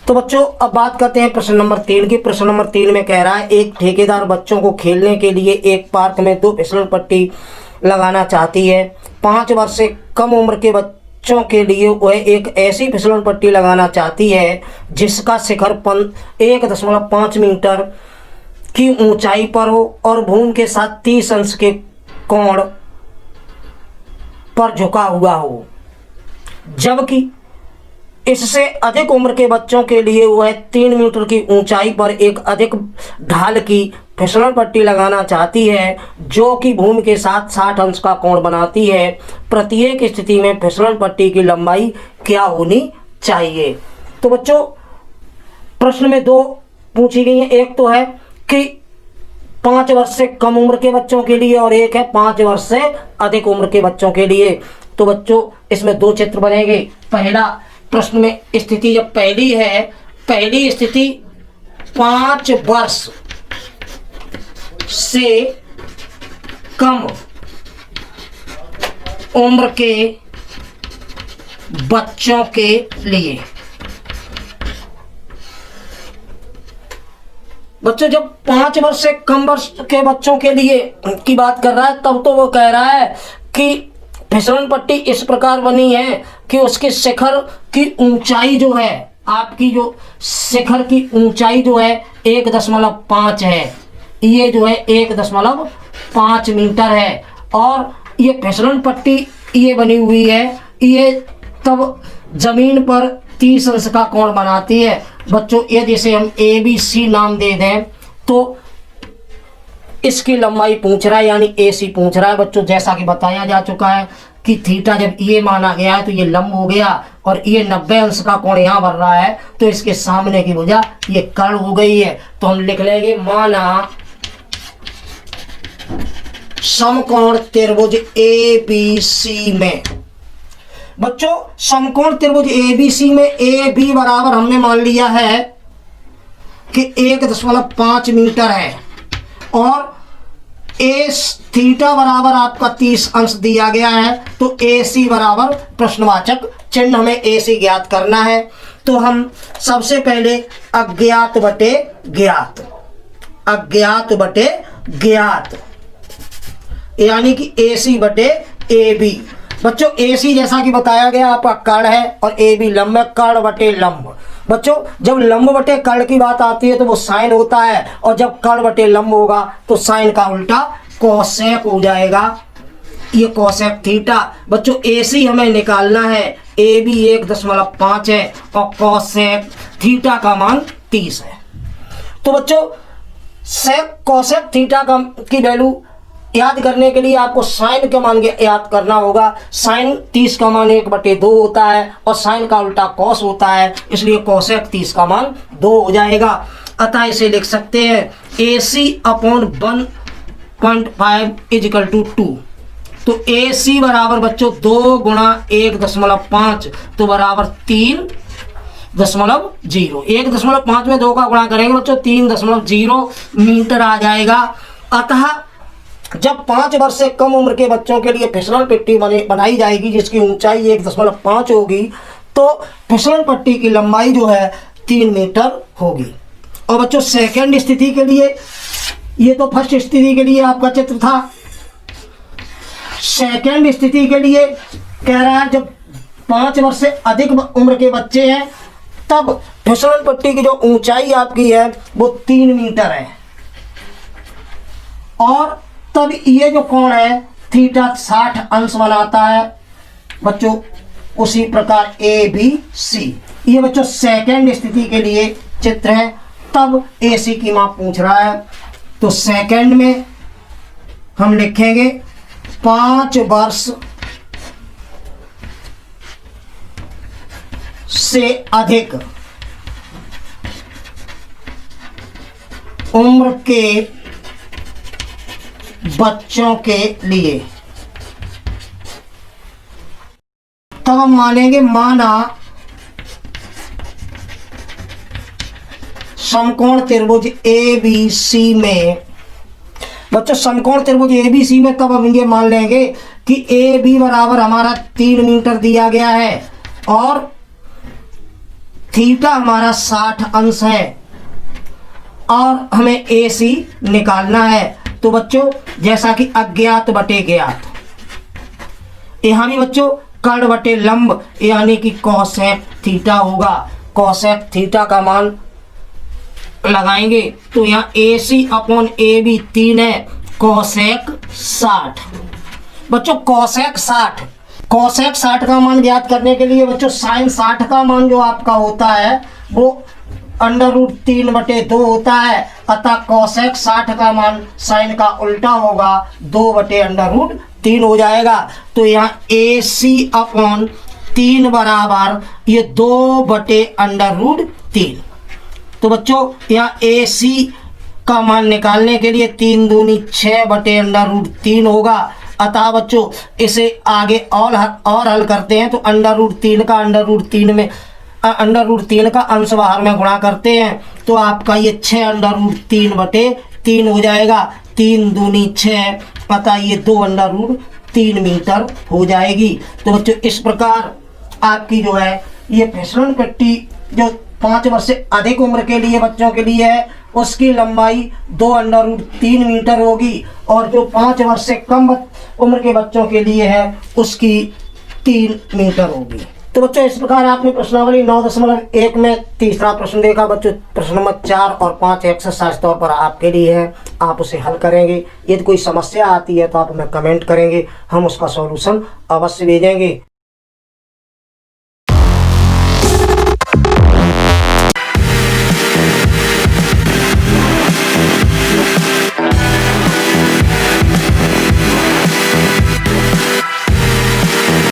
तो बच्चों अब बात करते हैं प्रश्न नंबर 3 की। प्रश्न नंबर 3 में कह रहा है एक ठेकेदार बच्चों को खेलने के लिए एक पार्क में 2 फिसलन पट्टी लगाना चाहती है। 5 वर्ष से कम उम्र के बच्चों के लिए वह एक ऐसी फिसलन पट्टी लगाना चाहती है जिसका शिखर 1.5 मीटर की ऊंचाई पर हो और भूमि के साथ 30 अंश के कोण पर झुका हुआ हो, जबकि इससे अधिक उम्र के बच्चों के लिए वह 3 मीटर की ऊंचाई पर एक अधिक ढाल की फिसलन पट्टी लगाना चाहती है जो कि भूमि के साथ 60 अंश का कोण बनाती है। प्रत्येक स्थिति में फिसलन पट्टी की लंबाई क्या होनी चाहिए। तो बच्चों प्रश्न में 2 पूछी गई हैं। एक तो है कि 5 वर्ष से कम उम्र के बच्चों के लिए और एक है 5 वर्ष से अधिक उम्र के बच्चों के लिए। तो बच्चों इसमें 2 चित्र बनेंगे। पहला प्रश्न में स्थिति जब पहली है, पहली स्थिति 5 वर्ष से कम उम्र के बच्चों के लिए। बच्चों जब 5 वर्ष से कम वर्ष के बच्चों के लिए की बात कर रहा है तब तो वो कह रहा है कि फिसलन पट्टी इस प्रकार बनी है कि उसके शिखर की ऊंचाई जो है, आपकी जो शिखर की ऊंचाई जो है 1.5 है, ये जो है 1.5 मीटर है और ये फिसलन पट्टी ये बनी हुई है, ये तब जमीन पर 30 अंश का कोण बनाती है। बच्चों यदि इसे हम ABC नाम दे दें तो इसकी लंबाई पूछ रहा है, यानी AC पूछ रहा है। बच्चों जैसा कि बताया जा चुका है कि थीटा जब ये माना गया है तो ये लंब हो गया और ये 90 अंश का कोण यहाँ बन रहा है तो इसके सामने की भुजा ये कर्ण हो गई है। तो हम लिख लेंगे माना समकोण त्रिभुज ABC में। बच्चों समकोण त्रिभुज ABC में AB बराबर हमने मान लिया है कि 1.5 मीटर है और थीटा बराबर आपका 30 अंश दिया गया है। तो AC बराबर प्रश्नवाचक चिन्ह हमें AC ज्ञात करना है। तो हम सबसे पहले अज्ञात बटे ज्ञात, अज्ञात बटे ज्ञात यानी कि AC बटे AB। बच्चों AC जैसा कि बताया गया आपका कर्ण है और AB लंब है, कर्ण बटे लंब। बच्चों जब लंब बटे कर्ण की बात आती है तो वो साइन होता है और जब कर्ण बटे लंब होगा तो साइन का उल्टा कोसेक हो जाएगा, ये कोसेक थीटा। बच्चों AC हमें निकालना है, AB 1.5 है और कोसेक थीटा का मान 30 है। तो बच्चों कोसेक थीटा की वैल्यू याद करने के लिए आपको साइन का मान याद करना होगा। साइन 30 का मान 1/2 होता है और साइन का उल्टा कॉस होता है, इसलिए कोसेक 30 का मान 2 हो जाएगा। अतः इसे लिख सकते हैं AC/1.5 = 2। तो AC बराबर बच्चों 2 गुणा 1.5 तो बराबर 3.0। 1.5 में 2 का गुणा करेंगे बच्चों 3.0 मीटर आ जाएगा। अतः जब 5 वर्ष से कम उम्र के बच्चों के लिए फिसलन पट्टी बनाई जाएगी जिसकी ऊंचाई 1.5 होगी तो फिसलन पट्टी की लंबाई जो है 3 मीटर होगी। और बच्चों सेकंड स्थिति के लिए, ये तो फर्स्ट स्थिति के लिए आपका चित्र था। सेकंड स्थिति के लिए कह रहा है जब 5 वर्ष से अधिक उम्र के बच्चे हैं तब फिसलन पट्टी की जो ऊंचाई आपकी है वो 3 मीटर है और तब ये जो कोण है थीटा 60 अंश बनाता है। बच्चों उसी प्रकार ABC, ये बच्चों सेकंड स्थिति के लिए चित्र है। तब AC की माप पूछ रहा है तो सेकंड में हम लिखेंगे 5 वर्ष से अधिक उम्र के बच्चों के लिए। तब हम मानेंगे माना समकोण त्रिभुज ABC में। बच्चों समकोण त्रिभुज ABC में तब हम ये मान लेंगे कि AB बराबर हमारा 3 मीटर दिया गया है और थीटा हमारा 60 अंश है और हमें AC निकालना है। तो बच्चों जैसा कि अज्ञात बटे ज्ञात, यहाँ भी बच्चों कर्ण बटे लंब यानी कि कोसेक थीटा होगा। कोसेक थीटा का मान लगाएंगे तो यहाँ AC अपॉन AB 3 है, कोसेक 60। बच्चों कोसेक 60 का मान ज्ञात करने के लिए बच्चों साइन 60 का मान जो आपका होता है वो √3/2 होता है, अतः कोसेक 60 का मान साइन का उल्टा होगा, 2/√3 हो जाएगा। तो यहाँ AC अपॉन 3 बराबर ये 2/√3। तो बच्चों यहाँ AC का मान निकालने के लिए 3 दूनी 6/√3 होगा। अतः बच्चों इसे आगे और हल करते हैं तो √3 का √3 में √3 का अंश बाहर में गुणा करते हैं तो आपका ये 6√3/3 हो जाएगा। 3 दूनी 6, अतः ये 2/√3 मीटर हो जाएगी। तो बच्चों इस प्रकार आपकी जो है ये फिसलन पट्टी जो 5 वर्ष से अधिक उम्र के लिए बच्चों के लिए है उसकी लंबाई 2/√3 मीटर होगी और जो 5 वर्ष से कम उम्र के बच्चों के लिए है उसकी 3 मीटर होगी। तो बच्चों इस प्रकार आपने प्रश्नावली 9.1 में तीसरा प्रश्न देखा। बच्चों प्रश्न नंबर 4 और 5 एक्सरसाइज तौर पर आपके लिए है, आप उसे हल करेंगे। यदि कोई समस्या आती है तो आप हमें कमेंट करेंगे, हम उसका सॉल्यूशन अवश्य भेजेंगे।